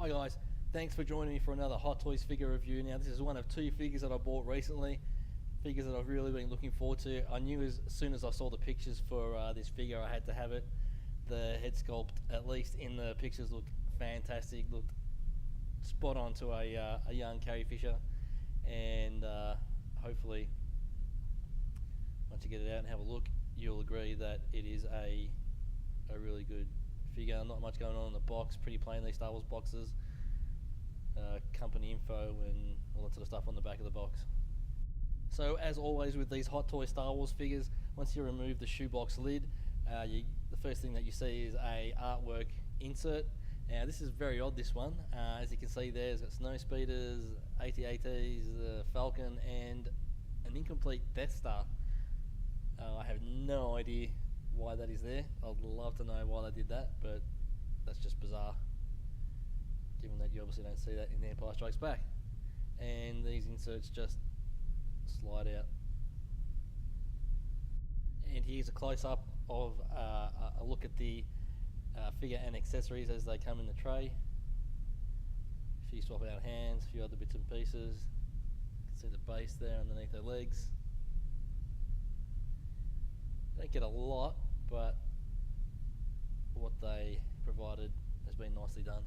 Hi guys, thanks for joining me for another Hot Toys figure review. Now this is one of two figures that I bought recently, figures that I've really been looking forward to. I knew as soon as I saw the pictures for this figure I had to have it. The head sculpt, at least in the pictures, looked fantastic, looked spot on to a young Carrie Fisher, and hopefully once you get it out and have a look you'll agree that it is a really good figure. Not much going on in the box, pretty plain, these Star Wars boxes, company info and all that sort of stuff on the back of the box. So as always with these Hot Toy Star Wars figures, once you remove the shoebox lid, the first thing that you see is a artwork insert. Now this is very odd, this one. As you can see there, it's got snow speeders, AT-ATs, Falcon and an incomplete Death Star. I have no idea why that is there. I'd love to know why they did that, but that's just bizarre, given that you obviously don't see that in The Empire Strikes Back. And these inserts just slide out. And here's a close-up of a look at the figure and accessories as they come in the tray. A few swap out hands, a few other bits and pieces. You can see the base there underneath their legs. Don't get a lot, but what they provided has been nicely done.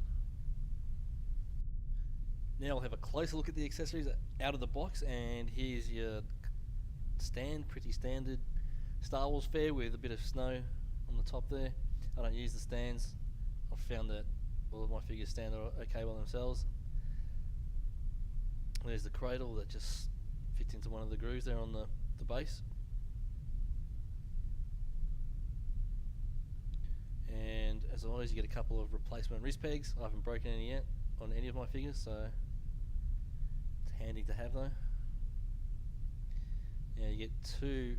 Now I'll have a closer look at the accessories out of the box, and here's your stand, pretty standard Star Wars fare with a bit of snow on the top there. I don't use the stands. I've found that all of my figures stand okay by themselves. There's the cradle that just fits into one of the grooves there on the base. And as always, you get a couple of replacement wrist pegs. I haven't broken any yet on any of my figures, so it's handy to have though. Now you get two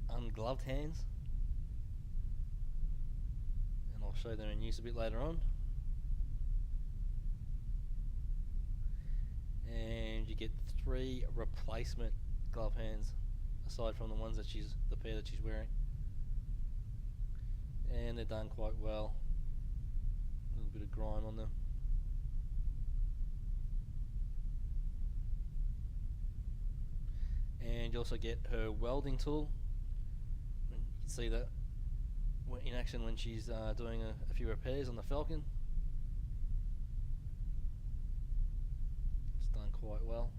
ungloved hands, and I'll show them in use a bit later on. And you get three replacement glove hands, aside from the ones that the pair that she's wearing. And they're done quite well. A little bit of grime on them. And you also get her welding tool. You can see that in action when she's doing a few repairs on the Falcon. It's done quite well.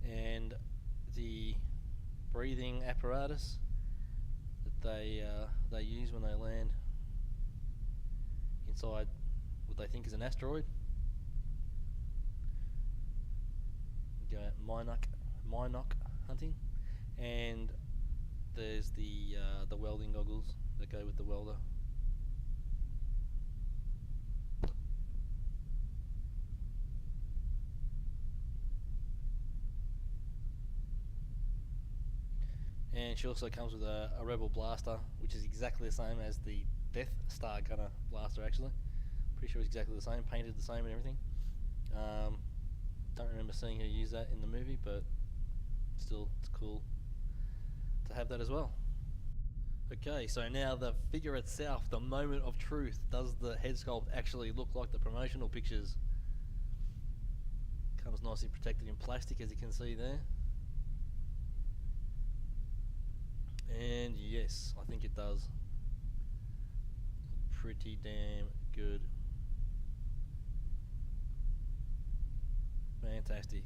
And the breathing apparatus that they use when they land inside what they think is an asteroid. Go out Minoc hunting, and there's the welding goggles that go with the welder. And she also comes with a Rebel blaster, which is exactly the same as the Death Star gunner blaster actually. Pretty sure it's exactly the same, painted the same and everything. Don't remember seeing her use that in the movie, but still it's cool to have that as well. Okay, so now the figure itself, the moment of truth. Does the head sculpt actually look like the promotional pictures? Comes nicely protected in plastic, as you can see there. And yes, I think it does. Pretty damn good. Fantastic.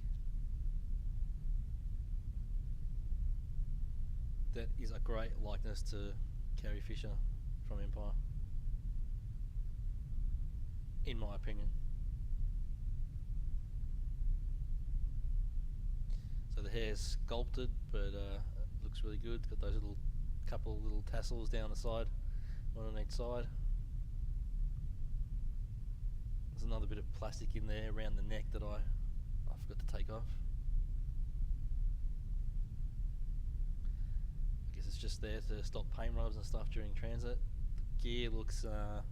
That is a great likeness to Carrie Fisher from Empire, in my opinion. So the hair's sculpted, but looks really good. It's got those couple of little tassels down the side, one on each side. There's another bit of plastic in there around the neck that I forgot to take off. I guess it's just there to stop paint rubs and stuff during transit. The gear looks, the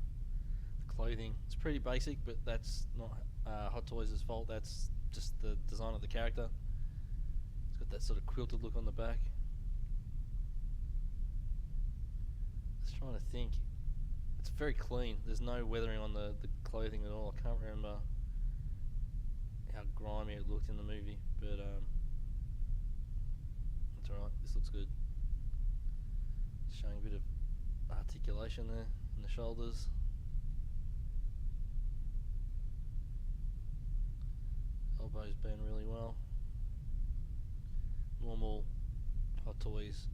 clothing, it's pretty basic, but that's not Hot Toys' fault. That's just the design of the character. It's got that sort of quilted look on the back. Just trying to think. It's very clean. There's no weathering on the clothing at all. I can't remember how grimy it looked in the movie, but that's alright. This looks good. Showing a bit of articulation there in the shoulders. Elbows bend really well. Normal Hot Toys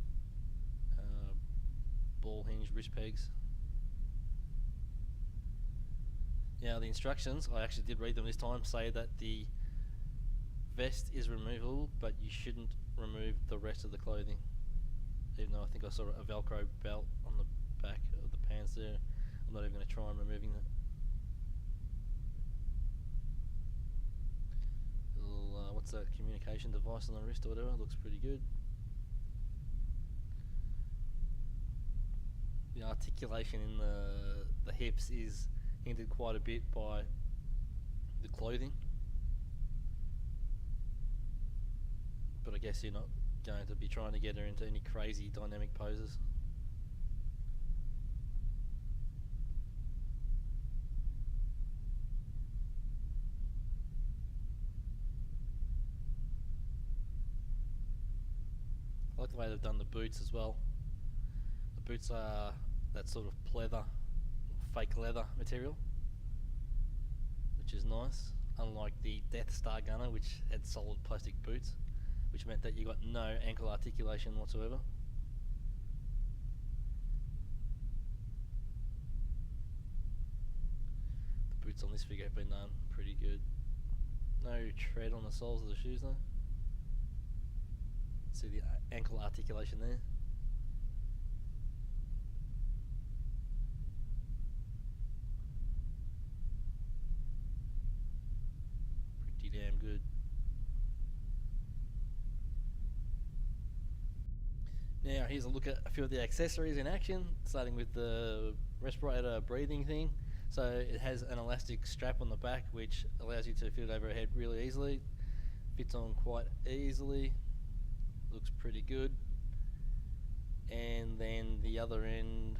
ball hinge wrist pegs. Now the instructions, I actually did read them this time, say that the vest is removable, but you shouldn't remove the rest of the clothing. Even though I think I saw a Velcro belt on the back of the pants there. I'm not even going to try on removing that. Little, what's that communication device on the wrist or whatever, looks pretty good. The articulation in the hips is hindered quite a bit by the clothing, but I guess you're not going to be trying to get her into any crazy dynamic poses. I like the way they've done the boots as well. The boots are that sort of pleather, fake leather material, which is nice, unlike the Death Star Gunner, which had solid plastic boots, which meant that you got no ankle articulation whatsoever. The boots on this figure have been done pretty good. No tread on the soles of the shoes though. See the ankle articulation there. Pretty damn good. Now here's a look at a few of the accessories in action, starting with the respirator breathing thing. So it has an elastic strap on the back which allows you to fit it over her head really easily. Fits on quite easily. Looks pretty good. And then the other end,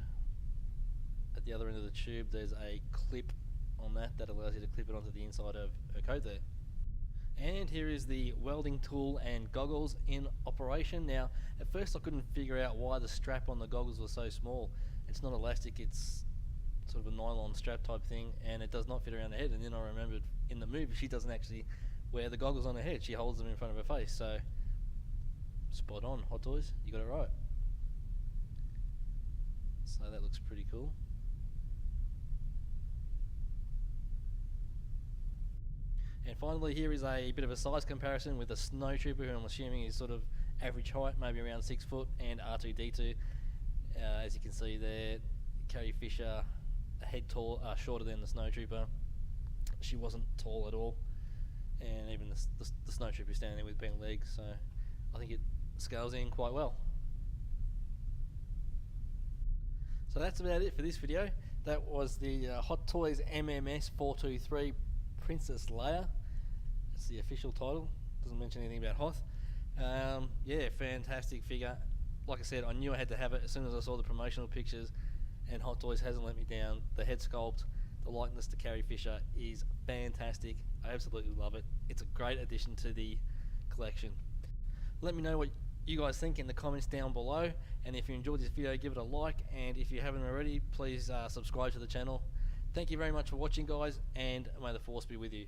at the other end of the tube, there's a clip on that allows you to clip it onto the inside of her coat there. And here is the welding tool and goggles in operation. Now, at first I couldn't figure out why the strap on the goggles was so small. It's not elastic, it's sort of a nylon strap type thing, and it does not fit around the head. And then I remembered in the movie she doesn't actually wear the goggles on her head, she holds them in front of her face. So, spot on, Hot Toys, you got it right. So that looks pretty cool. And finally, here is a bit of a size comparison with a snowtrooper, who I'm assuming is sort of average height, maybe around 6 foot, and R2-D2. As you can see there, Carrie Fisher, a head shorter than the snowtrooper. She wasn't tall at all, and even the snowtrooper standing there with bent legs. So I think it scales in quite well. So that's about it for this video. That was the Hot Toys MMS 423 Princess Leia. That's the official title. Doesn't mention anything about Hoth. Yeah, fantastic figure. Like I said, I knew I had to have it as soon as I saw the promotional pictures, and Hot Toys hasn't let me down. The head sculpt, the likeness to Carrie Fisher is fantastic. I absolutely love it. It's a great addition to the collection. Let me know what you guys think in the comments down below, and if you enjoyed this video, give it a like, and if you haven't already, please subscribe to the channel. Thank you very much for watching, guys, and may the force be with you.